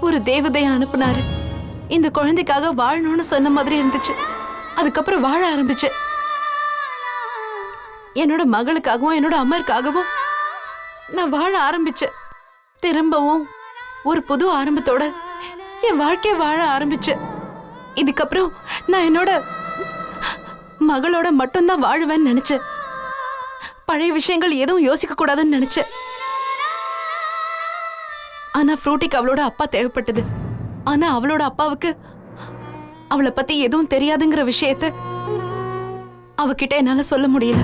ஒரு தேவதையை அனுப்புனாரு. இந்த குழந்தைக்காக வாழணும்னு சொன்ன மாதிரி இருந்துச்சு. அதுக்கப்புறம் வாழ ஆரம்பிச்சு. என்னோட மகளுக்காகவும் என்னோட அம்மாருக்காகவும் நான் வாழ ஆரம்பிச்சேன். திரும்பவும் ஒரு புது ஆரம்பத்தோட என் வாழ்க்கைய வாழ ஆரம்பிச்சேன். இதுக்கப்புறம் நான் என்னோட மகளோட மட்டும்தான் வாழுவேன்னு நினைச்சேன். பழைய விஷயங்கள் எதுவும் யோசிக்க கூடாதுன்னு நினைச்சேன். ஆனா ஃப்ரூட்டிக்கு அவளோட அப்பா தேவைப்பட்டது. ஆனா அவளோட அப்பாவுக்கு அவளை பத்தி எதுவும் தெரியாதுங்கிற விஷயத்த அவகிட்ட என்னால சொல்ல முடியல.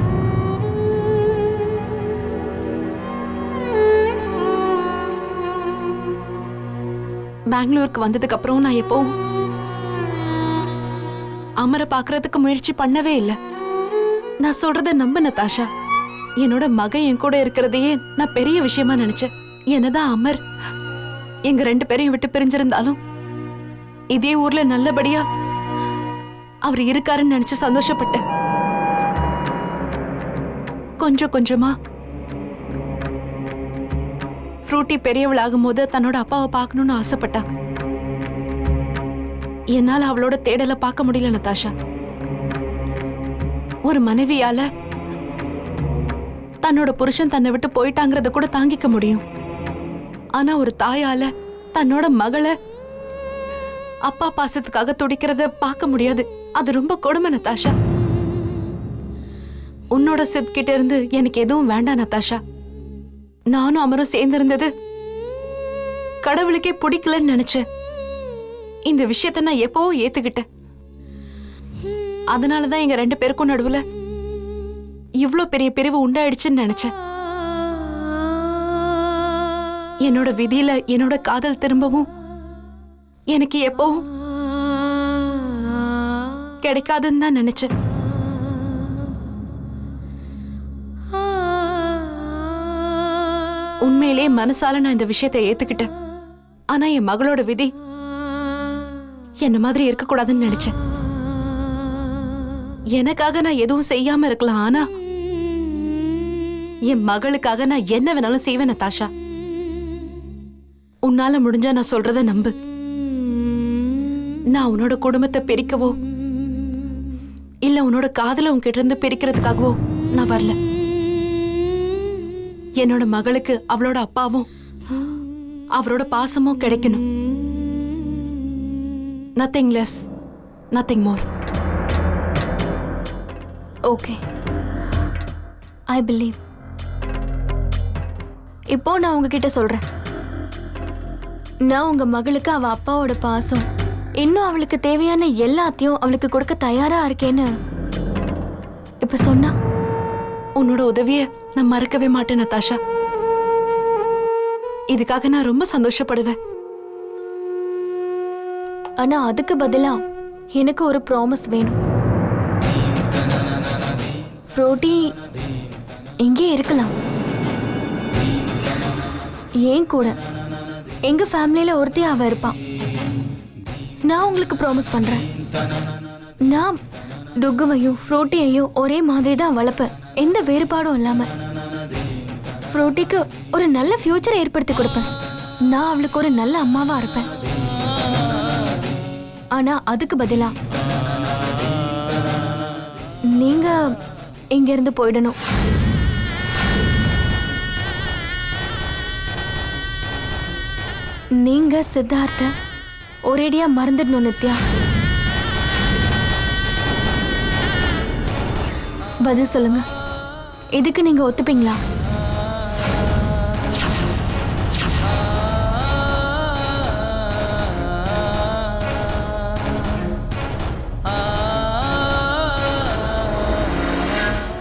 பெங்களூருக்கு வந்ததுக்கு அப்புறம் நான் எப்பவும் அமரை பாக்குறதுக்கு முயற்சி பண்ணவே இல்லை. நான் சொல்றத நம்ப நதாஷா. என்னோட மகன் என் கூட இருக்கிறதையே நான் பெரிய விஷயமா நினைச்சேன். என்னதான் அமர் எங்க 2 பேரையும் விட்டு பிரிஞ்சிருந்தாலும் இதே ஊர்ல நல்லபடியா அவர் இருக்காருன்னு நினைச்சு சந்தோஷப்பட்டேன். கொஞ்சம் கொஞ்சமா ஃப்ரூட்டி பெரியவளாகும் போது தன்னோட அப்பாவை பார்க்கணும்னு ஆசைப்பட்டா. என்னால அவளோட தேடலை பார்க்க முடியல நதாஷா. ஒரு மனைவியால தன்னோட புருஷன் தன்னை விட்டு போயிட்டாங்கிறத கூட தாங்கிக்க முடியும். ஆனா ஒரு தாயால தன்னோட மகளை அப்பா பாசத்துக்காக துடிக்கிறத பார்க்க முடியாது. அது ரொம்ப கொடுமை நதாஷா. உன்னோட சித் கிட்ட இருந்து எனக்கு எதுவும் வேண்டாம் நதாஷா. நானும் அமரும் சேர்ந்திருந்தது கடவுளுக்கே பிடிக்கலன்னு நினைச்சேன். இந்த விஷயத்த நான் எப்பவோ ஏத்துக்கிட்டேன். அதனாலதான் எங்க 2 பேருக்கும் நடுவுல இவ்ளோ பெரிய பிரிவு உண்டாயிடுச்சுன்னு நினைச்சேன். என்னோட விதியில என்னோட காதல் திரும்பவும் எனக்கு எப்பவும் கிடைக்காதுன்னு தான் நினைச்சேன். உண்மையிலே மனசால நான் இந்த விஷயத்தை ஏத்துக்கிட்டேன். ஆனா என் மகளோட விதி என்ன மாதிரி இருக்கக்கூடாதுன்னு நினைச்சேன். எனக்காக நான் எதுவும் செய்யாம இருக்கலாம். ஆனா என் மகளுக்காக நான் என்ன வேணாலும் செய்வேன் நதாஷா. உன்னால முடிஞ்சா நான் சொல்றத நம்பு. நான் உன்னோட குடும்பத்தை பிரிக்கவோ இல்ல உன்னோட காதல உன்கிட்ட இருந்து பிரிக்கிறதுக்காகவோ நான் வரல. என்னோட மகளுக்கு அவளோட அப்பாவும் அவரோட பாசமும் கிடைக்கணும். Nothing less, nothing more. Okay, I believe. இப்போ நான் உங்ககிட்ட சொல்றேன். நான் உங்க மகளுக்கு அவ அப்பாவோட பாசம் இன்னும் அவளுக்கு தேவையான எல்லாத்தையும் அவளுக்கு கொடுக்க தயாரா இருக்கேன்னு இப்ப சொன்னா உன்னோட உதவிய நான் மறக்கவே மாட்டேன் நதாஷா. இதுக்காக நான் ரொம்ப சந்தோஷப்படுவேன். ஆனா அதுக்கு பதிலா எனக்கு ஒரு ப்ராமிஸ் வேணும். ஃப்ரூட்டி இங்கே இருக்கலாம், ஏன் கூட எங்க ஃபேமிலியில ஒருத்தி அவ இருப்பான். நான் உங்களுக்கு ப்ராமிஸ் பண்றேன். நான் டுக்குவையும் ஃப்ரூட்டியையும் ஒரே மாதிரி தான் வளர்ப்பேன், எந்த வேறுபாடும் இல்லாம. ஃப்ரூட்டிக்கு ஒரு நல்ல ஃபியூச்சரை ஏற்படுத்தி கொடுப்பேன். நான் அவளுக்கு ஒரு நல்ல அம்மாவா இருப்பேன். ஆனா அதுக்கு பதிலா நீங்க இங்க இருந்து போயிடணும். நீங்க சித்தார்த்த ஒரேடியா மறந்துடணும் நித்யா. பதில் சொல்லுங்க, இதுக்கு நீங்க ஒத்துப்பீங்களா?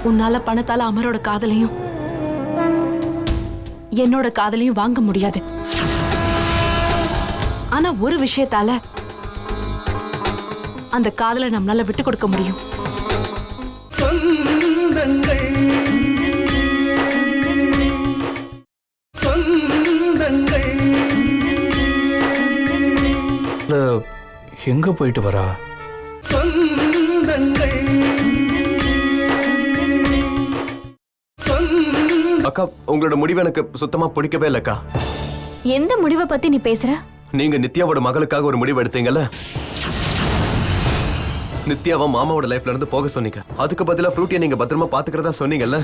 உன்னால பணத்தால அமரோட காதலையும் என்னோட காதலையும் வாங்க முடியாது. ஆனா ஒரு விஷயத்தால அந்த காதலை நம்மளால விட்டு கொடுக்க முடியும். எங்க போயிட்டு வரா? சொந்தங்கள் அக்கா உங்களோட முடிவு எனக்கு சுத்தமா பிடிக்கவே இல்லக்கா. எந்த முடிவை பத்தி நீ பேசுற? நீங்க நித்யாவோட மகளுக்காக ஒரு முடிவு எடுத்தீங்கல்ல, நித்யாவை மாமாவோட லைஃப்ல இருந்து போக சொன்னீங்க. அதுக்கு பதிலா ஃப்ரூட்டியை நீங்க பத்திரமா பாத்துக்கிறதா சொன்னீங்கல்ல.